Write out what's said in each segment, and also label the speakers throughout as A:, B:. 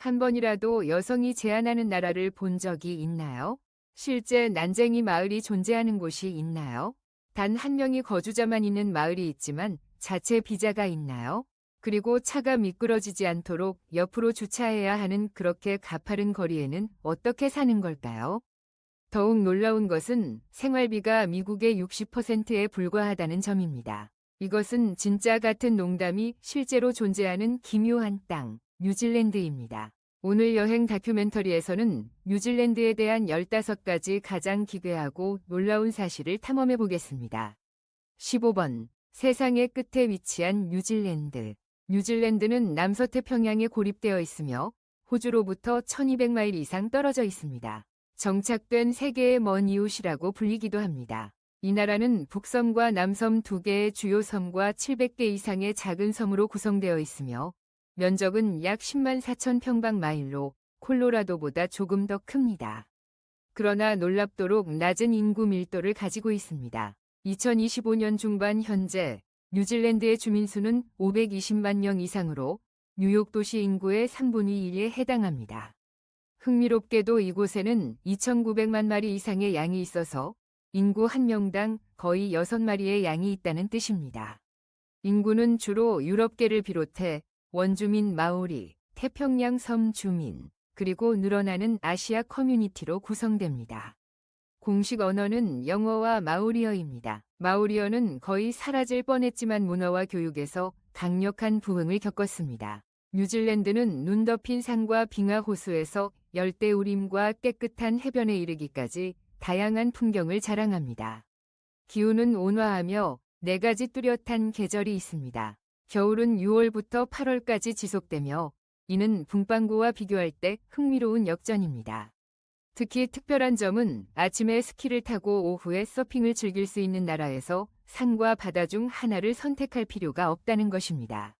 A: 한 번이라도 여성이 제안하는 나라를 본 적이 있나요? 실제 난쟁이 마을이 존재하는 곳이 있나요? 단 한 명이 거주자만 있는 마을이 있지만 자체 비자가 있나요? 그리고 차가 미끄러지지 않도록 옆으로 주차해야 하는 그렇게 가파른 거리에는 어떻게 사는 걸까요? 더욱 놀라운 것은 생활비가 미국의 60%에 불과하다는 점입니다. 이것은 진짜 같은 농담이 실제로 존재하는 기묘한 땅, 뉴질랜드입니다. 오늘 여행 다큐멘터리에서는 뉴질랜드에 대한 15가지 가장 기괴하고 놀라운 사실을 탐험해 보겠습니다. 15번. 세상의 끝에 위치한 뉴질랜드. 뉴질랜드는 남서태평양에 고립되어 있으며 호주로부터 1200마일 이상 떨어져 있습니다. 정착된 세계의 먼 이웃이라고 불리기도 합니다. 이 나라는 북섬과 남섬 2개의 주요 섬과 700개 이상의 작은 섬으로 구성되어 있으며 면적은 약 10만 4천 평방마일로 콜로라도보다 조금 더 큽니다. 그러나 놀랍도록 낮은 인구 밀도를 가지고 있습니다. 2025년 중반 현재 뉴질랜드의 주민수는 520만 명 이상으로 뉴욕 도시 인구의 3분의 1에 해당합니다. 흥미롭게도 이곳에는 2,900만 마리 이상의 양이 있어서 인구 1명당 거의 6마리의 양이 있다는 뜻입니다. 인구는 주로 유럽계를 비롯해 원주민 마오리, 태평양 섬 주민, 그리고 늘어나는 아시아 커뮤니티로 구성됩니다. 공식 언어는 영어와 마오리어입니다. 마오리어는 거의 사라질 뻔했지만 문화와 교육에서 강력한 부흥을 겪었습니다. 뉴질랜드는 눈 덮인 산과 빙하 호수에서 열대우림과 깨끗한 해변에 이르기까지 다양한 풍경을 자랑합니다. 기후는 온화하며 4가지 뚜렷한 계절이 있습니다. 겨울은 6월부터 8월까지 지속되며 이는 북반구와 비교할 때 흥미로운 역전입니다. 특히 특별한 점은 아침에 스키를 타고 오후에 서핑을 즐길 수 있는 나라에서 산과 바다 중 하나를 선택할 필요가 없다는 것입니다.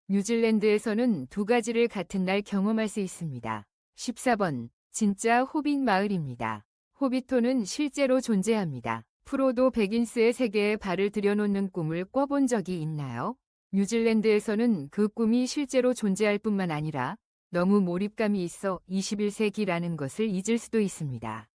A: 뉴질랜드에서는 2가지를 같은 날 경험할 수 있습니다. 14번. 진짜 호빗 마을입니다. 호비토는 실제로 존재합니다. 프로도 베긴스의 세계에 발을 들여놓는 꿈을 꿔본 적이 있나요? 뉴질랜드에서는 그 꿈이 실제로 존재할 뿐만 아니라 너무 몰입감이 있어 21세기라는 것을 잊을 수도 있습니다.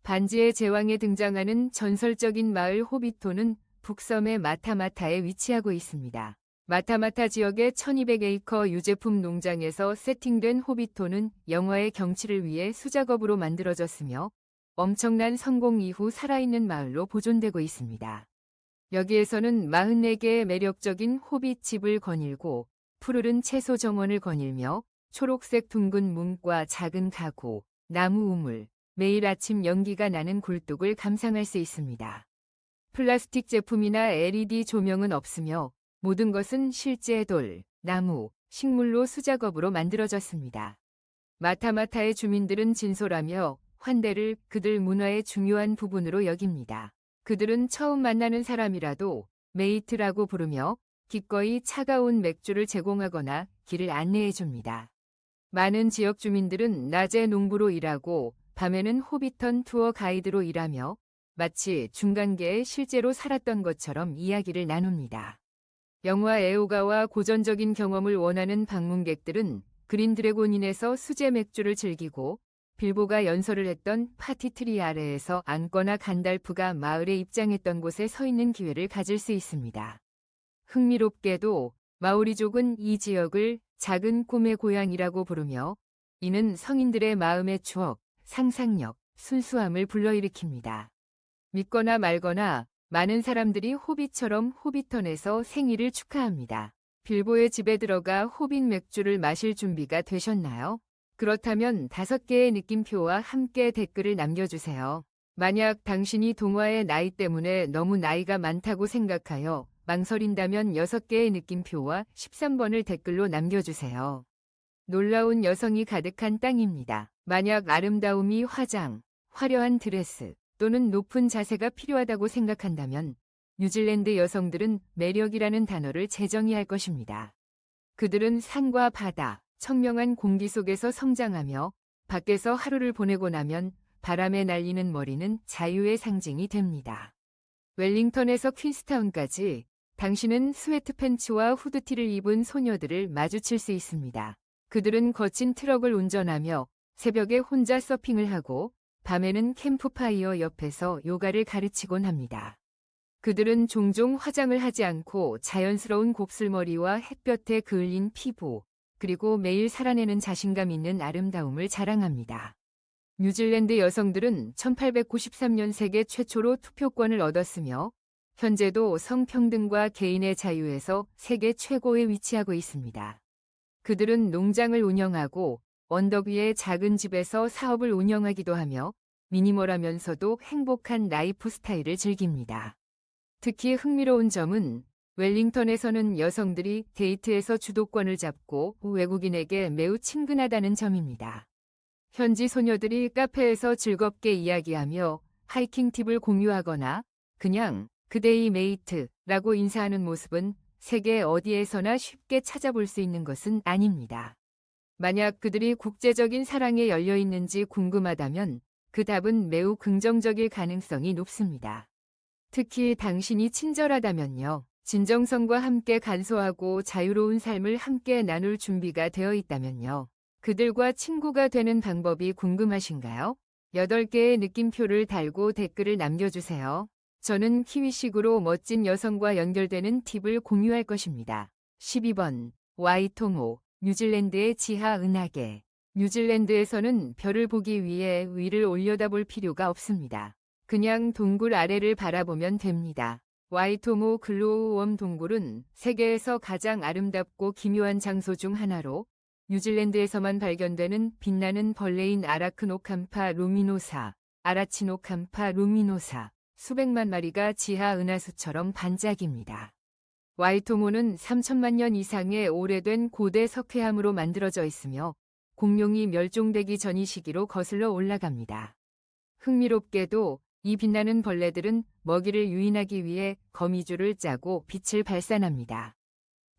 A: 반지의 제왕에 등장하는 전설적인 마을 호비토는 북섬의 마타마타에 위치하고 있습니다. 마타마타 지역의 1200에이커 유제품 농장에서 세팅된 호비토는 영화의 경치를 위해 수작업으로 만들어졌으며 엄청난 성공 이후 살아있는 마을로 보존되고 있습니다. 여기에서는 44개의 매력적인 호빗 집을 거닐고 푸르른 채소 정원을 거닐며 초록색 둥근 문과 작은 가구, 나무 우물, 매일 아침 연기가 나는 굴뚝을 감상할 수 있습니다. 플라스틱 제품이나 LED 조명은 없으며 모든 것은 실제 돌, 나무, 식물로 수작업으로 만들어졌습니다. 마타마타의 주민들은 진솔하며 환대를 그들 문화의 중요한 부분으로 여깁니다. 그들은 처음 만나는 사람이라도 메이트라고 부르며 기꺼이 차가운 맥주를 제공하거나 길을 안내해 줍니다. 많은 지역 주민들은 낮에 농부로 일하고 밤에는 호비턴 투어 가이드로 일하며 마치 중간계에 실제로 살았던 것처럼 이야기를 나눕니다. 영화 애호가와 고전적인 경험을 원하는 방문객들은 그린 드래곤인에서 수제 맥주를 즐기고 빌보가 연설을 했던 파티트리 아래에서 앉거나 간달프가 마을에 입장했던 곳에 서 있는 기회를 가질 수 있습니다. 흥미롭게도 마오리족은 이 지역을 작은 꿈의 고향이라고 부르며 이는 성인들의 마음의 추억, 상상력, 순수함을 불러일으킵니다. 믿거나 말거나 많은 사람들이 호빗처럼 호비턴에서 생일을 축하합니다. 빌보의 집에 들어가 호빗 맥주를 마실 준비가 되셨나요? 그렇다면 5개의 느낌표와 함께 댓글을 남겨주세요. 만약 당신이 동화의 나이 때문에 너무 나이가 많다고 생각하여 망설인다면 6개의 느낌표와 13번을 댓글로 남겨주세요. 놀라운 여성이 가득한 땅입니다. 만약 아름다움이 화장, 화려한 드레스 또는 높은 자세가 필요하다고 생각한다면 뉴질랜드 여성들은 매력이라는 단어를 재정의할 것입니다. 그들은 산과 바다, 청명한 공기 속에서 성장하며 밖에서 하루를 보내고 나면 바람에 날리는 머리는 자유의 상징이 됩니다. 웰링턴에서 퀸스타운까지 당신은 스웨트팬츠와 후드티를 입은 소녀들을 마주칠 수 있습니다. 그들은 거친 트럭을 운전하며 새벽에 혼자 서핑을 하고 밤에는 캠프파이어 옆에서 요가를 가르치곤 합니다. 그들은 종종 화장을 하지 않고 자연스러운 곱슬머리와 햇볕에 그을린 피부, 그리고 매일 살아내는 자신감 있는 아름다움을 자랑합니다. 뉴질랜드 여성들은 1893년 세계 최초로 투표권을 얻었으며 현재도 성평등과 개인의 자유에서 세계 최고에 위치하고 있습니다. 그들은 농장을 운영하고 언덕 위의 작은 집에서 사업을 운영하기도 하며 미니멀하면서도 행복한 라이프 스타일을 즐깁니다. 특히 흥미로운 점은 웰링턴에서는 여성들이 데이트에서 주도권을 잡고 외국인에게 매우 친근하다는 점입니다. 현지 소녀들이 카페에서 즐겁게 이야기하며 하이킹 팁을 공유하거나 그냥 그데이 메이트라고 인사하는 모습은 세계 어디에서나 쉽게 찾아볼 수 있는 것은 아닙니다. 만약 그들이 국제적인 사랑에 열려 있는지 궁금하다면 그 답은 매우 긍정적일 가능성이 높습니다. 특히 당신이 친절하다면요. 진정성과 함께 간소하고 자유로운 삶을 함께 나눌 준비가 되어 있다면요. 그들과 친구가 되는 방법이 궁금하신가요? 8개의 느낌표를 달고 댓글을 남겨주세요. 저는 키위식으로 멋진 여성과 연결되는 팁을 공유할 것입니다. 12번 와이토모, 뉴질랜드의 지하 은하계. 뉴질랜드에서는 별을 보기 위해 위를 올려다볼 필요가 없습니다. 그냥 동굴 아래를 바라보면 됩니다. 와이토모 글로우웜 동굴은 세계에서 가장 아름답고 기묘한 장소 중 하나로 뉴질랜드에서만 발견되는 빛나는 벌레인 아라크노캄파 루미노사, 아라치노캄파 루미노사, 수백만 마리가 지하 은하수처럼 반짝입니다. 와이토모는 3천만 년 이상의 오래된 고대 석회암으로 만들어져 있으며 공룡이 멸종되기 전이 시기로 거슬러 올라갑니다. 흥미롭게도 이 빛나는 벌레들은 먹이를 유인하기 위해 거미줄을 짜고 빛을 발산합니다.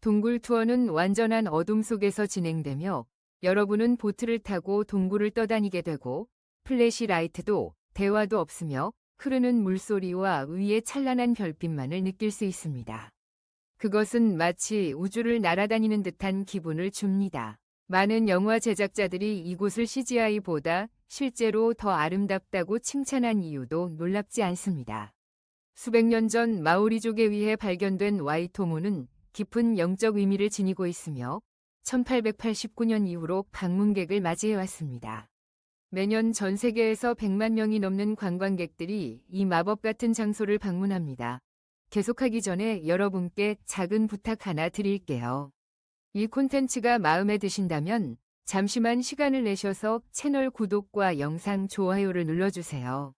A: 동굴 투어는 완전한 어둠 속에서 진행되며 여러분은 보트를 타고 동굴을 떠다니게 되고 플래시 라이트도 대화도 없으며 흐르는 물소리와 위의 찬란한 별빛만을 느낄 수 있습니다. 그것은 마치 우주를 날아다니는 듯한 기분을 줍니다. 많은 영화 제작자들이 이곳을 CGI보다 실제로 더 아름답다고 칭찬한 이유도 놀랍지 않습니다. 수백 년 전 마오리족에 의해 발견된 와이토모는 깊은 영적 의미를 지니고 있으며 1889년 이후로 방문객을 맞이해왔습니다. 매년 전 세계에서 100만 명이 넘는 관광객들이 이 마법 같은 장소를 방문합니다. 계속하기 전에 여러분께 작은 부탁 하나 드릴게요. 이 콘텐츠가 마음에 드신다면 잠시만 시간을 내셔서 채널 구독과 영상 좋아요를 눌러주세요.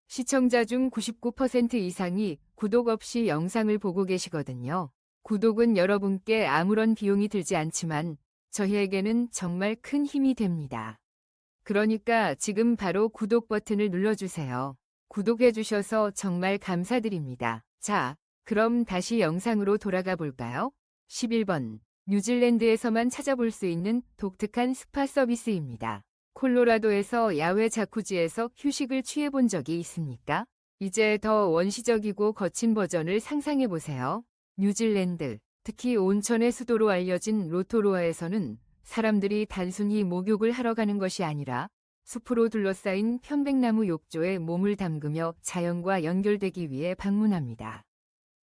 A: 시청자 중 99% 이상이 구독 없이 영상을 보고 계시거든요. 구독은 여러분께 아무런 비용이 들지 않지만 저희에게는 정말 큰 힘이 됩니다. 그러니까 지금 바로 구독 버튼을 눌러주세요. 구독해주셔서 정말 감사드립니다. 자, 그럼 다시 영상으로 돌아가 볼까요? 11번. 뉴질랜드에서만 찾아볼 수 있는 독특한 스파 서비스입니다. 콜로라도에서 야외 자쿠지에서 휴식을 취해본 적이 있습니까? 이제 더 원시적이고 거친 버전을 상상해보세요. 뉴질랜드, 특히 온천의 수도로 알려진 로토루아에서는 사람들이 단순히 목욕을 하러 가는 것이 아니라 숲으로 둘러싸인 편백나무 욕조에 몸을 담그며 자연과 연결되기 위해 방문합니다.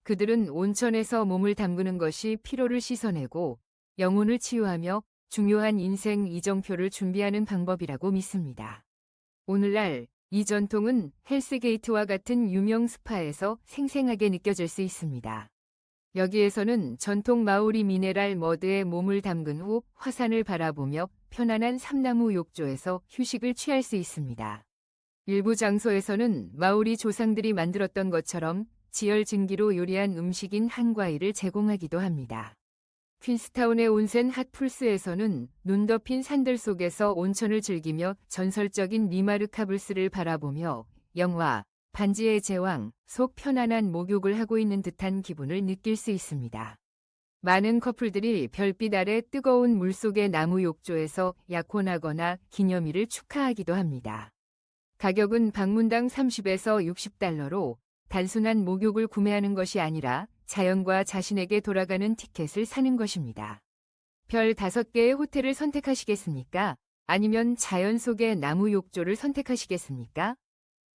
A: 그들은 온천에서 몸을 담그는 것이 피로를 씻어내고 영혼을 치유하며 중요한 인생 이정표를 준비하는 방법이라고 믿습니다. 오늘날 이 전통은 헬스게이트와 같은 유명 스파에서 생생하게 느껴질 수 있습니다. 여기에서는 전통 마오리 미네랄 머드에 몸을 담근 후 화산을 바라보며 편안한 삼나무 욕조에서 휴식을 취할 수 있습니다. 일부 장소에서는 마오리 조상들이 만들었던 것처럼 지열 증기로 요리한 음식인 한과일을 제공하기도 합니다. 퀸스타운의 온센 핫풀스에서는 눈 덮인 산들 속에서 온천을 즐기며 전설적인 리마르카블스를 바라보며 영화 반지의 제왕 속 편안한 목욕을 하고 있는 듯한 기분을 느낄 수 있습니다. 많은 커플들이 별빛 아래 뜨거운 물속의 나무 욕조에서 약혼하거나 기념일을 축하하기도 합니다. 가격은 방문당 30에서 60달러로 단순한 목욕을 구매하는 것이 아니라 자연과 자신에게 돌아가는 티켓을 사는 것입니다. 별 5개의 호텔을 선택하시겠습니까? 아니면 자연 속의 나무 욕조를 선택하시겠습니까?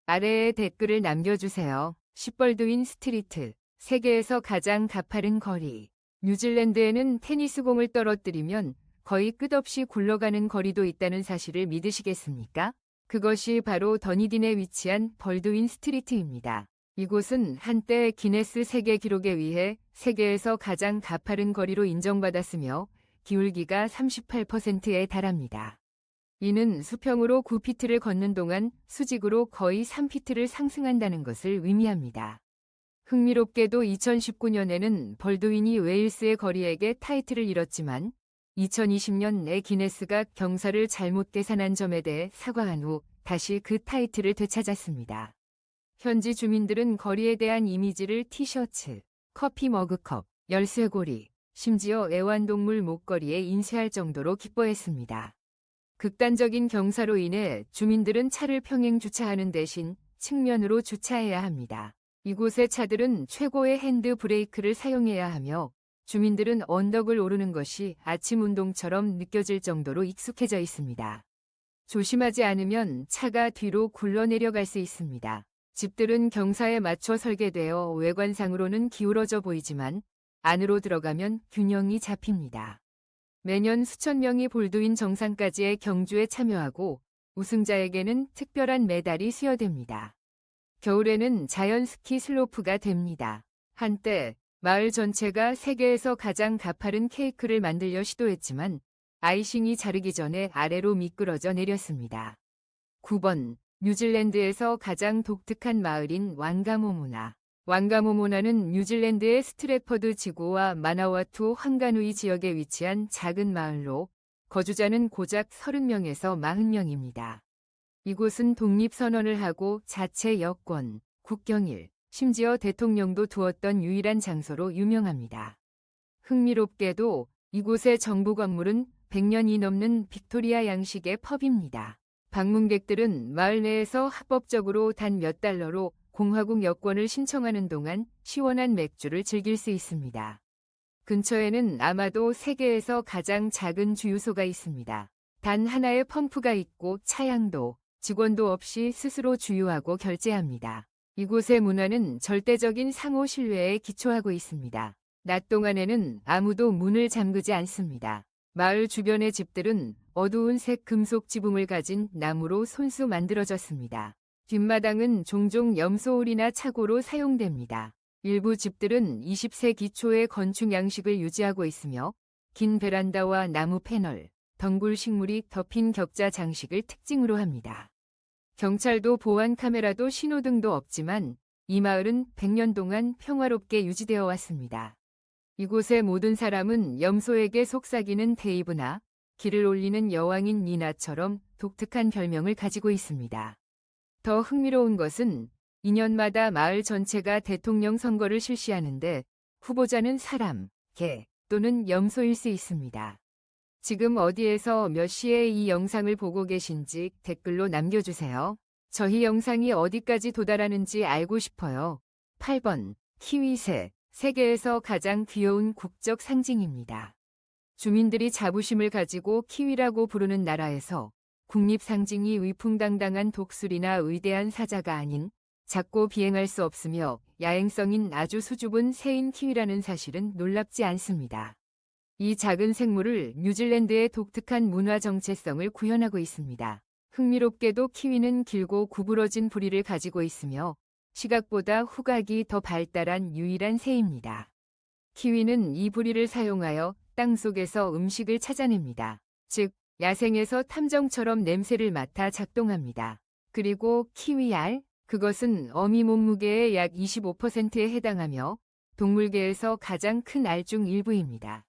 A: 아래에 댓글을 남겨주세요. 시벌드윈 스트리트, 세계에서 가장 가파른 거리. 뉴질랜드에는 테니스공을 떨어뜨리면 거의 끝없이 굴러가는 거리도 있다는 사실을 믿으시겠습니까? 그것이 바로 더니딘에 위치한 벌드윈 스트리트입니다. 이곳은 한때 기네스 세계 기록에 의해 세계에서 가장 가파른 거리로 인정받았으며 기울기가 38%에 달합니다. 이는 수평으로 9피트를 걷는 동안 수직으로 거의 3피트를 상승한다는 것을 의미합니다. 흥미롭게도 2019년에는 벌드윈이 웨일스의 거리에게 타이틀을 잃었지만 2020년에 기네스가 경사를 잘못 계산한 점에 대해 사과한 후 다시 그 타이틀을 되찾았습니다. 현지 주민들은 거리에 대한 이미지를 티셔츠, 커피 머그컵, 열쇠고리, 심지어 애완동물 목걸이에 인쇄할 정도로 기뻐했습니다. 극단적인 경사로 인해 주민들은 차를 평행 주차하는 대신 측면으로 주차해야 합니다. 이곳의 차들은 최고의 핸드 브레이크를 사용해야 하며 주민들은 언덕을 오르는 것이 아침 운동처럼 느껴질 정도로 익숙해져 있습니다. 조심하지 않으면 차가 뒤로 굴러내려갈 수 있습니다. 집들은 경사에 맞춰 설계되어 외관상으로는 기울어져 보이지만 안으로 들어가면 균형이 잡힙니다. 매년 수천 명이 볼드윈 정상까지의 경주에 참여하고 우승자에게는 특별한 메달이 수여됩니다. 겨울에는 자연 스키 슬로프가 됩니다. 한때 마을 전체가 세계에서 가장 가파른 케이크를 만들려 시도했지만 아이싱이 자르기 전에 아래로 미끄러져 내렸습니다. 9번 뉴질랜드에서 가장 독특한 마을인 왕가모모나. 왕가모모나는 뉴질랜드의 스트래퍼드 지구와 마나와투 황가누이 지역에 위치한 작은 마을로 거주자는 고작 30명에서 40명입니다. 이곳은 독립선언을 하고 자체 여권, 국경일, 심지어 대통령도 두었던 유일한 장소로 유명합니다. 흥미롭게도 이곳의 정부 건물은 100년이 넘는 빅토리아 양식의 펍입니다. 방문객들은 마을 내에서 합법적으로 단 몇 달러로 공화국 여권을 신청하는 동안 시원한 맥주를 즐길 수 있습니다. 근처에는 아마도 세계에서 가장 작은 주유소가 있습니다. 단 하나의 펌프가 있고 차량도, 직원도 없이 스스로 주유하고 결제합니다. 이곳의 문화는 절대적인 상호 신뢰에 기초하고 있습니다. 낮 동안에는 아무도 문을 잠그지 않습니다. 마을 주변의 집들은 어두운 색 금속 지붕을 가진 나무로 손수 만들어졌습니다. 뒷마당은 종종 염소울이나 차고로 사용됩니다. 일부 집들은 20세기 초의 건축 양식을 유지하고 있으며 긴 베란다와 나무 패널, 덩굴 식물이 덮인 격자 장식을 특징으로 합니다. 경찰도 보안 카메라도 신호등도 없지만 이 마을은 100년 동안 평화롭게 유지되어 왔습니다. 이곳의 모든 사람은 염소에게 속삭이는 데이브나 길을 올리는 여왕인 니나처럼 독특한 별명을 가지고 있습니다. 더 흥미로운 것은 2년마다 마을 전체가 대통령 선거를 실시하는데 후보자는 사람, 개 또는 염소일 수 있습니다. 지금 어디에서 몇 시에 이 영상을 보고 계신지 댓글로 남겨주세요. 저희 영상이 어디까지 도달하는지 알고 싶어요. 8번 키위새, 세계에서 가장 귀여운 국적 상징입니다. 주민들이 자부심을 가지고 키위라고 부르는 나라에서 국립 상징이 위풍당당한 독수리나 위대한 사자가 아닌 작고 비행할 수 없으며 야행성인 아주 수줍은 새인 키위라는 사실은 놀랍지 않습니다. 이 작은 생물을 뉴질랜드의 독특한 문화 정체성을 구현하고 있습니다. 흥미롭게도 키위는 길고 구부러진 부리를 가지고 있으며 시각보다 후각이 더 발달한 유일한 새입니다. 키위는 이 부리를 사용하여 땅속에서 음식을 찾아냅니다. 즉, 야생에서 탐정처럼 냄새를 맡아 작동합니다. 그리고 키위알, 그것은 어미 몸무게의 약 25%에 해당하며 동물계에서 가장 큰 알 중 일부입니다.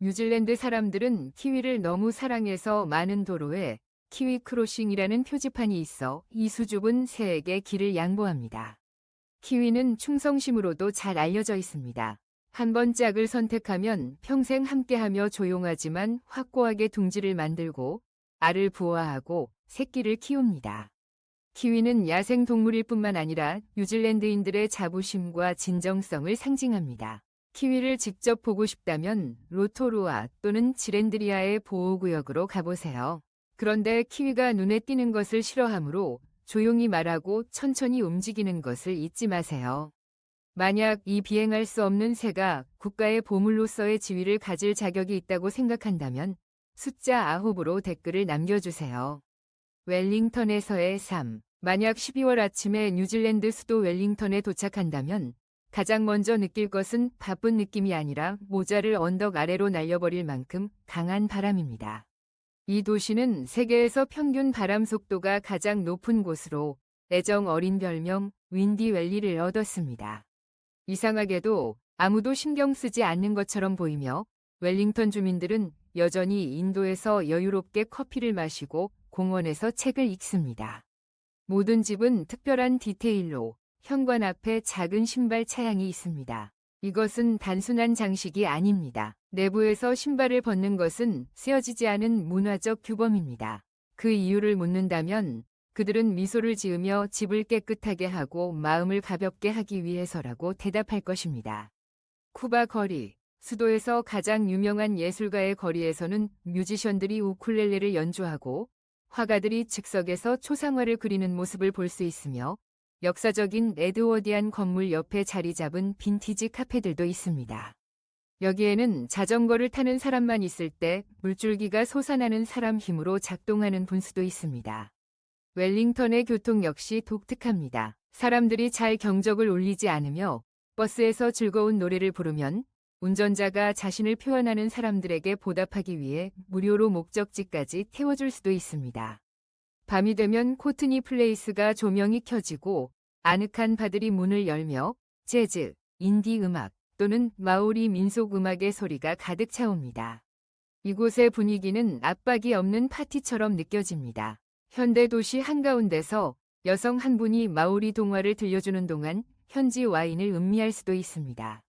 A: 뉴질랜드 사람들은 키위를 너무 사랑해서 많은 도로에 키위 크로싱이라는 표지판이 있어 이 수줍은 새에게 길을 양보합니다. 키위는 충성심으로도 잘 알려져 있습니다. 한 번 짝을 선택하면 평생 함께하며 조용하지만 확고하게 둥지를 만들고 알을 부화하고 새끼를 키웁니다. 키위는 야생 동물일 뿐만 아니라 뉴질랜드인들의 자부심과 진정성을 상징합니다. 키위를 직접 보고 싶다면 로토루아 또는 지렌드리아의 보호구역으로 가보세요. 그런데 키위가 눈에 띄는 것을 싫어하므로 조용히 말하고 천천히 움직이는 것을 잊지 마세요. 만약 이 비행할 수 없는 새가 국가의 보물로서의 지위를 가질 자격이 있다고 생각한다면 숫자 9으로 댓글을 남겨주세요. 웰링턴에서의 삶. 만약 12월 아침에 뉴질랜드 수도 웰링턴에 도착한다면 가장 먼저 느낄 것은 바쁜 느낌이 아니라 모자를 언덕 아래로 날려버릴 만큼 강한 바람입니다. 이 도시는 세계에서 평균 바람 속도가 가장 높은 곳으로 애정 어린 별명 윈디밸리를 얻었습니다. 이상하게도 아무도 신경 쓰지 않는 것처럼 보이며 웰링턴 주민들은 여전히 인도에서 여유롭게 커피를 마시고 공원에서 책을 읽습니다. 모든 집은 특별한 디테일로 현관 앞에 작은 신발 차양이 있습니다. 이것은 단순한 장식이 아닙니다. 내부에서 신발을 벗는 것은 쓰여지지 않은 문화적 규범입니다. 그 이유를 묻는다면 그들은 미소를 지으며 집을 깨끗하게 하고 마음을 가볍게 하기 위해서라고 대답할 것입니다. 쿠바 거리. 수도에서 가장 유명한 예술가의 거리에서는 뮤지션들이 우쿨렐레를 연주하고 화가들이 즉석에서 초상화를 그리는 모습을 볼 수 있으며 역사적인 에드워디안 건물 옆에 자리 잡은 빈티지 카페들도 있습니다. 여기에는 자전거를 타는 사람만 있을 때 물줄기가 솟아나는 사람 힘으로 작동하는 분수도 있습니다. 웰링턴의 교통 역시 독특합니다. 사람들이 잘 경적을 울리지 않으며 버스에서 즐거운 노래를 부르면 운전자가 자신을 표현하는 사람들에게 보답하기 위해 무료로 목적지까지 태워줄 수도 있습니다. 밤이 되면 코트니 플레이스가 조명이 켜지고 아늑한 바들이 문을 열며 재즈, 인디 음악 또는 마오리 민속 음악의 소리가 가득 차옵니다. 이곳의 분위기는 압박이 없는 파티처럼 느껴집니다. 현대 도시 한가운데서 여성 한 분이 마오리 동화를 들려주는 동안 현지 와인을 음미할 수도 있습니다.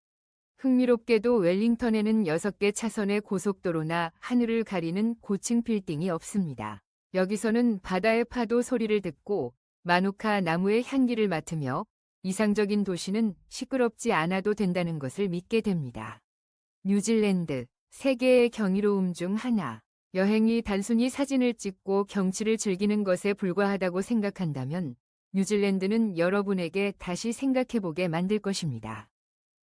A: 흥미롭게도 웰링턴에는 6개 차선의 고속도로나 하늘을 가리는 고층 빌딩이 없습니다. 여기서는 바다의 파도 소리를 듣고 마누카 나무의 향기를 맡으며 이상적인 도시는 시끄럽지 않아도 된다는 것을 믿게 됩니다. 뉴질랜드, 세계의 경이로움 중 하나. 여행이 단순히 사진을 찍고 경치를 즐기는 것에 불과하다고 생각한다면 뉴질랜드는 여러분에게 다시 생각해보게 만들 것입니다.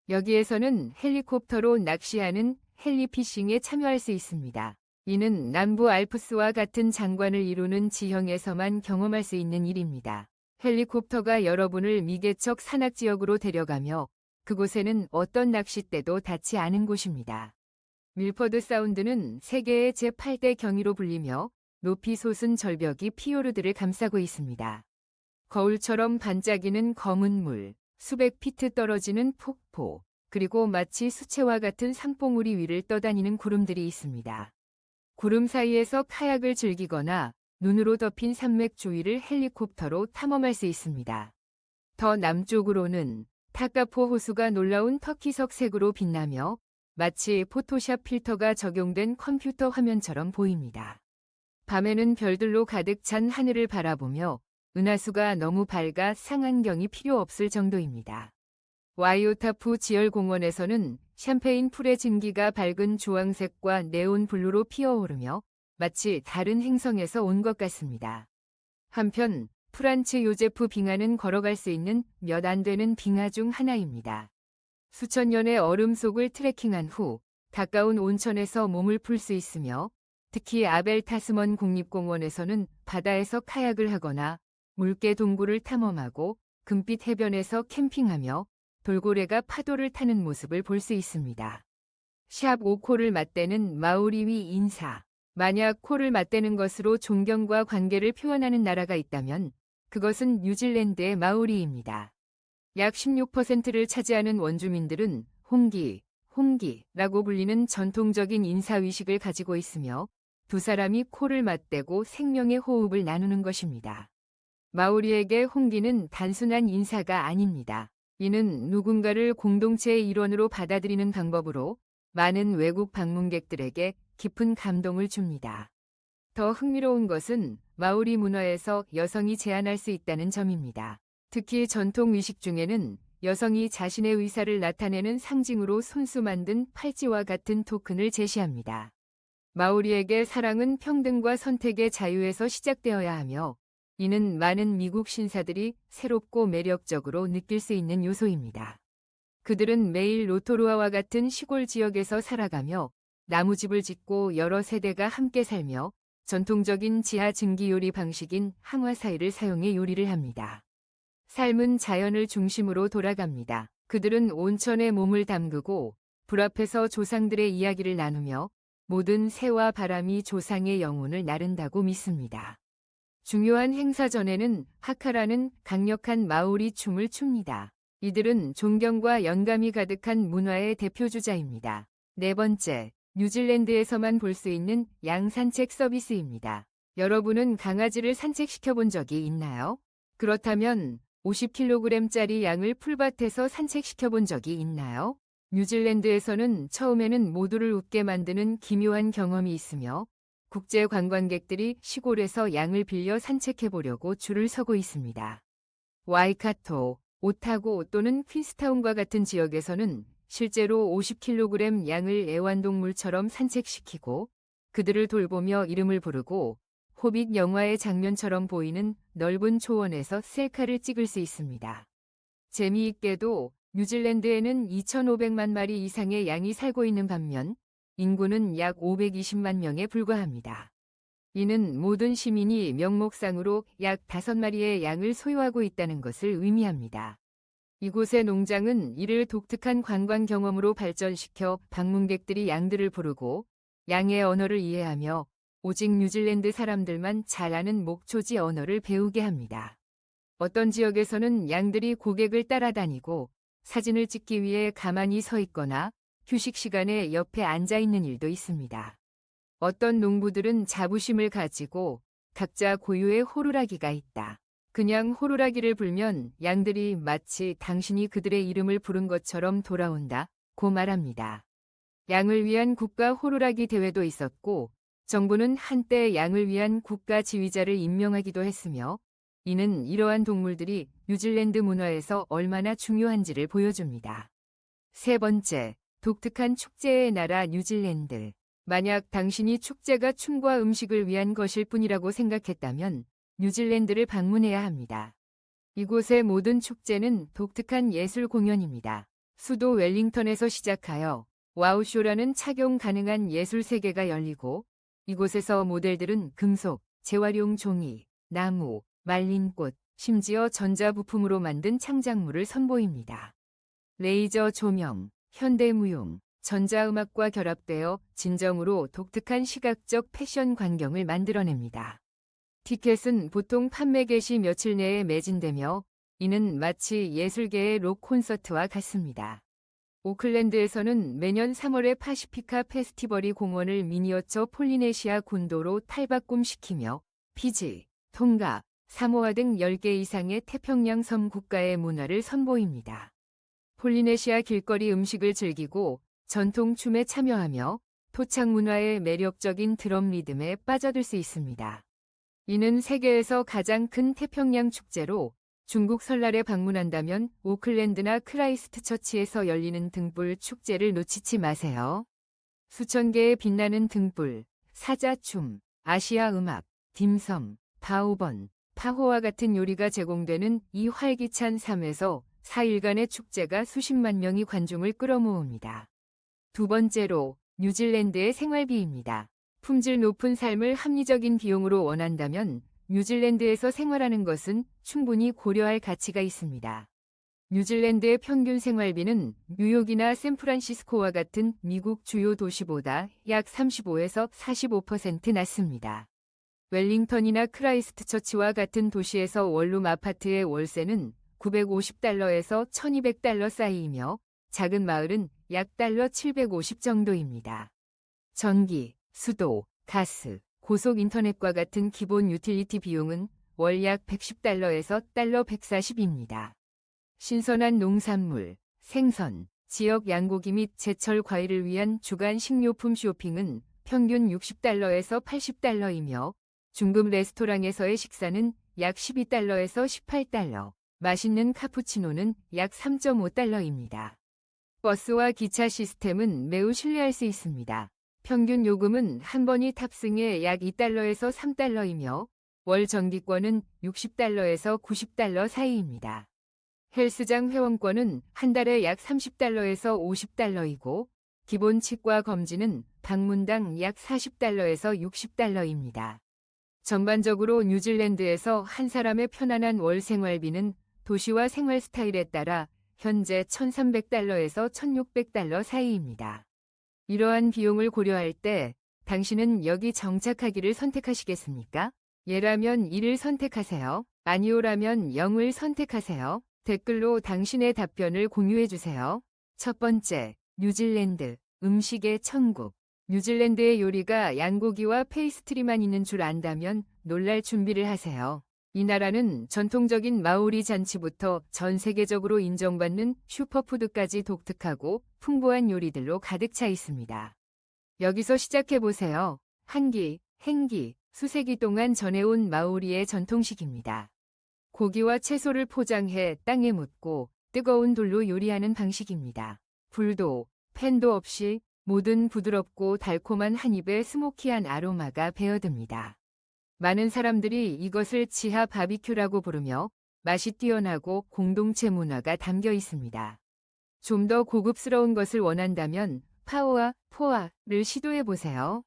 A: 여기에서는 헬리콥터로 낚시하는 헬리피싱에 참여할 수 있습니다. 이는 남부 알프스와 같은 장관을 이루는 지형에서만 경험할 수 있는 일입니다. 헬리콥터가 여러분을 미개척 산악지역으로 데려가며 그곳에는 어떤 낚싯대도 닿지 않은 곳입니다. 밀퍼드 사운드는 세계의 제8대 경이로 불리며 높이 솟은 절벽이 피요르드를 감싸고 있습니다. 거울처럼 반짝이는 검은 물, 수백 피트 떨어지는 폭포, 그리고 마치 수채화 같은 산봉우리 위를 떠다니는 구름들이 있습니다. 구름 사이에서 카약을 즐기거나 눈으로 덮인 산맥 주위를 헬리콥터로 탐험할 수 있습니다. 더 남쪽으로는 타카포 호수가 놀라운 터키석 색으로 빛나며 마치 포토샵 필터가 적용된 컴퓨터 화면처럼 보입니다. 밤에는 별들로 가득 찬 하늘을 바라보며 은하수가 너무 밝아 상안경이 필요 없을 정도입니다. 와이오타프 지열공원에서는 샴페인 풀의 진기가 밝은 주황색과 네온 블루로 피어오르며 마치 다른 행성에서 온 것 같습니다. 한편 프란츠 요제프 빙하는 걸어갈 수 있는 몇 안 되는 빙하 중 하나입니다. 수천 년의 얼음 속을 트레킹한 후 가까운 온천에서 몸을 풀 수 있으며 특히 아벨 타스먼 국립공원에서는 바다에서 카약을 하거나 물개 동굴을 탐험하고 금빛 해변에서 캠핑하며 돌고래가 파도를 타는 모습을 볼 수 있습니다. 샵 5코를 맞대는 마오리위 인사. 만약 코를 맞대는 것으로 존경과 관계를 표현하는 나라가 있다면 그것은 뉴질랜드의 마오리입니다. 약 16%를 차지하는 원주민들은 홍기라고 불리는 전통적인 인사의식을 가지고 있으며 두 사람이 코를 맞대고 생명의 호흡을 나누는 것입니다. 마오리에게 홍기는 단순한 인사가 아닙니다. 이는 누군가를 공동체의 일원으로 받아들이는 방법으로 많은 외국 방문객들에게 깊은 감동을 줍니다. 더 흥미로운 것은 마오리 문화에서 여성이 제안할 수 있다는 점입니다. 특히 전통 의식 중에는 여성이 자신의 의사를 나타내는 상징으로 손수 만든 팔찌와 같은 토큰을 제시합니다. 마오리에게 사랑은 평등과 선택의 자유에서 시작되어야 하며 이는 많은 미국 신사들이 새롭고 매력적으로 느낄 수 있는 요소입니다. 그들은 매일 로토루아와 같은 시골 지역에서 살아가며 나무집을 짓고 여러 세대가 함께 살며 전통적인 지하 증기 요리 방식인 항화사이를 사용해 요리를 합니다. 삶은 자연을 중심으로 돌아갑니다. 그들은 온천에 몸을 담그고 불 앞에서 조상들의 이야기를 나누며 모든 새와 바람이 조상의 영혼을 나른다고 믿습니다. 중요한 행사 전에는 하카라는 강력한 마오리 춤을 춥니다. 이들은 존경과 영감이 가득한 문화의 대표주자입니다. 네 번째, 뉴질랜드에서만 볼 수 있는 양 산책 서비스입니다. 여러분은 강아지를 산책시켜 본 적이 있나요? 그렇다면 50kg짜리 양을 풀밭에서 산책시켜 본 적이 있나요? 뉴질랜드에서는 처음에는 모두를 웃게 만드는 기묘한 경험이 있으며 국제 관광객들이 시골에서 양을 빌려 산책해 보려고 줄을 서고 있습니다. 와이카토, 오타고 또는 퀸스타운과 같은 지역에서는 실제로 50kg 양을 애완동물처럼 산책시키고 그들을 돌보며 이름을 부르고 호빗 영화의 장면처럼 보이는 넓은 초원에서 셀카를 찍을 수 있습니다. 재미있게도 뉴질랜드에는 2,500만 마리 이상의 양이 살고 있는 반면 인구는 약 520만 명에 불과합니다. 이는 모든 시민이 명목상으로 약 5마리의 양을 소유하고 있다는 것을 의미합니다. 이곳의 농장은 이를 독특한 관광 경험으로 발전시켜 방문객들이 양들을 부르고 양의 언어를 이해하며 오직 뉴질랜드 사람들만 잘 아는 목초지 언어를 배우게 합니다. 어떤 지역에서는 양들이 고객을 따라다니고 사진을 찍기 위해 가만히 서 있거나 휴식 시간에 옆에 앉아 있는 일도 있습니다. 어떤 농부들은 자부심을 가지고 각자 고유의 호루라기가 있다. 그냥 호루라기를 불면 양들이 마치 당신이 그들의 이름을 부른 것처럼 돌아온다고 말합니다. 양을 위한 국가 호루라기 대회도 있었고 정부는 한때 양을 위한 국가 지휘자를 임명하기도 했으며 이는 이러한 동물들이 뉴질랜드 문화에서 얼마나 중요한지를 보여줍니다. 세 번째, 독특한 축제의 나라 뉴질랜드. 만약 당신이 축제가 춤과 음식을 위한 것일 뿐이라고 생각했다면 뉴질랜드를 방문해야 합니다. 이곳의 모든 축제는 독특한 예술 공연입니다. 수도 웰링턴에서 시작하여 와우쇼라는 착용 가능한 예술 세계가 열리고 이곳에서 모델들은 금속, 재활용 종이, 나무, 말린 꽃, 심지어 전자부품으로 만든 창작물을 선보입니다. 레이저 조명, 현대무용, 전자음악과 결합되어 진정으로 독특한 시각적 패션 광경을 만들어냅니다. 티켓은 보통 판매 개시 며칠 내에 매진되며 이는 마치 예술계의 록 콘서트와 같습니다. 오클랜드에서는 매년 3월에 파시피카 페스티벌이 공원을 미니어처 폴리네시아 군도로 탈바꿈시키며 피지, 톤가, 사모아 등 10개 이상의 태평양 섬 국가의 문화를 선보입니다. 폴리네시아 길거리 음식을 즐기고 전통 춤에 참여하며 토착 문화의 매력적인 드럼 리듬에 빠져들 수 있습니다. 이는 세계에서 가장 큰 태평양 축제로 중국 설날에 방문한다면 오클랜드나 크라이스트처치에서 열리는 등불 축제를 놓치지 마세요. 수천 개의 빛나는 등불, 사자춤, 아시아 음악, 딤섬, 바오번, 파호와 같은 요리가 제공되는 이 활기찬 삶에서 4일간의 축제가 수십만 명의 관중을 끌어모읍니다. 두 번째로 뉴질랜드의 생활비입니다. 품질 높은 삶을 합리적인 비용으로 원한다면 뉴질랜드에서 생활하는 것은 충분히 고려할 가치가 있습니다. 뉴질랜드의 평균 생활비는 뉴욕이나 샌프란시스코와 같은 미국 주요 도시보다 약 35에서 45% 낮습니다. 웰링턴이나 크라이스트처치와 같은 도시에서 원룸 아파트의 월세는 $950에서 $1200 사이이며 작은 마을은 약 $750 정도입니다. 전기, 수도, 가스, 고속 인터넷과 같은 기본 유틸리티 비용은 월 약 $110에서 $140입니다. 신선한 농산물, 생선, 지역 양고기 및 제철 과일을 위한 주간 식료품 쇼핑은 평균 $60에서 $80이며 중급 레스토랑에서의 식사는 약 $12에서 $18, 맛있는 카푸치노는 약 3.5달러입니다. 버스와 기차 시스템은 매우 신뢰할 수 있습니다. 평균 요금은 한 번이 탑승에 약 2달러에서 3달러이며 월 정기권은 60달러에서 90달러 사이입니다. 헬스장 회원권은 한 달에 약 30달러에서 50달러이고 기본 치과 검진은 방문당 약 40달러에서 60달러입니다. 전반적으로 뉴질랜드에서 한 사람의 편안한 월 생활비는 도시와 생활 스타일에 따라 현재 1,300달러에서 1,600달러 사이입니다. 이러한 비용을 고려할 때 당신은 여기 정착하기를 선택하시겠습니까? 예라면 1을 선택하세요. 아니오라면 0을 선택하세요. 댓글로 당신의 답변을 공유해주세요. 첫 번째, 뉴질랜드, 음식의 천국. 뉴질랜드의 요리가 양고기와 페이스트리만 있는 줄 안다면 놀랄 준비를 하세요. 이 나라는 전통적인 마오리 잔치부터 전 세계적으로 인정받는 슈퍼푸드까지 독특하고 풍부한 요리들로 가득 차 있습니다. 여기서 시작해보세요. 한기, 행기, 수세기 동안 전해온 마오리의 전통식입니다. 고기와 채소를 포장해 땅에 묻고 뜨거운 돌로 요리하는 방식입니다. 불도, 팬도 없이 모든 부드럽고 달콤한 한 입에 스모키한 아로마가 배어듭니다. 많은 사람들이 이것을 지하 바비큐라고 부르며 맛이 뛰어나고 공동체 문화가 담겨 있습니다. 좀 더 고급스러운 것을 원한다면 파오와 포아를 시도해보세요.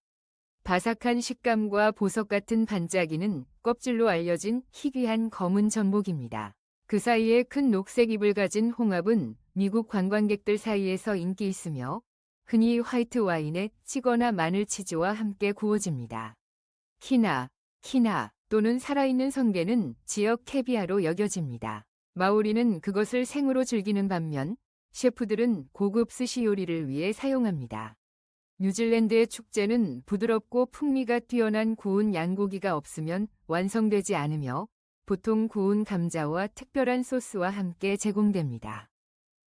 A: 바삭한 식감과 보석 같은 반짝이는 껍질로 알려진 희귀한 검은 전복입니다. 그 사이에 큰 녹색 잎을 가진 홍합은 미국 관광객들 사이에서 인기 있으며 흔히 화이트 와인에 찌거나 마늘 치즈와 함께 구워집니다. 키나 또는 살아있는 성게는 지역 캐비아로 여겨집니다. 마오리는 그것을 생으로 즐기는 반면 셰프들은 고급 스시 요리를 위해 사용합니다. 뉴질랜드의 축제는 부드럽고 풍미가 뛰어난 구운 양고기가 없으면 완성되지 않으며 보통 구운 감자와 특별한 소스와 함께 제공됩니다.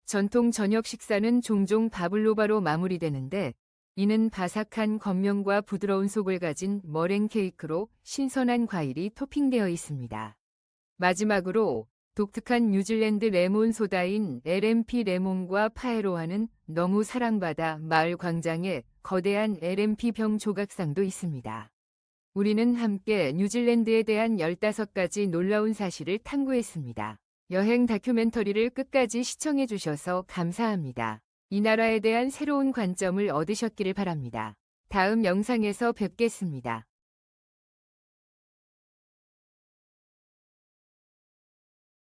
A: 전통 저녁 식사는 종종 바블로바로 마무리되는데 이는 바삭한 겉면과 부드러운 속을 가진 머랭 케이크로 신선한 과일이 토핑되어 있습니다. 마지막으로 독특한 뉴질랜드 레몬 소다인 LMP 레몬과 파에로하는 너무 사랑받아 마을 광장에 거대한 LMP 병 조각상도 있습니다. 우리는 함께 뉴질랜드에 대한 15가지 놀라운 사실을 탐구했습니다. 여행 다큐멘터리를 끝까지 시청해 주셔서 감사합니다. 이 나라에 대한 새로운 관점을 얻으셨기를 바랍니다. 다음 영상에서 뵙겠습니다.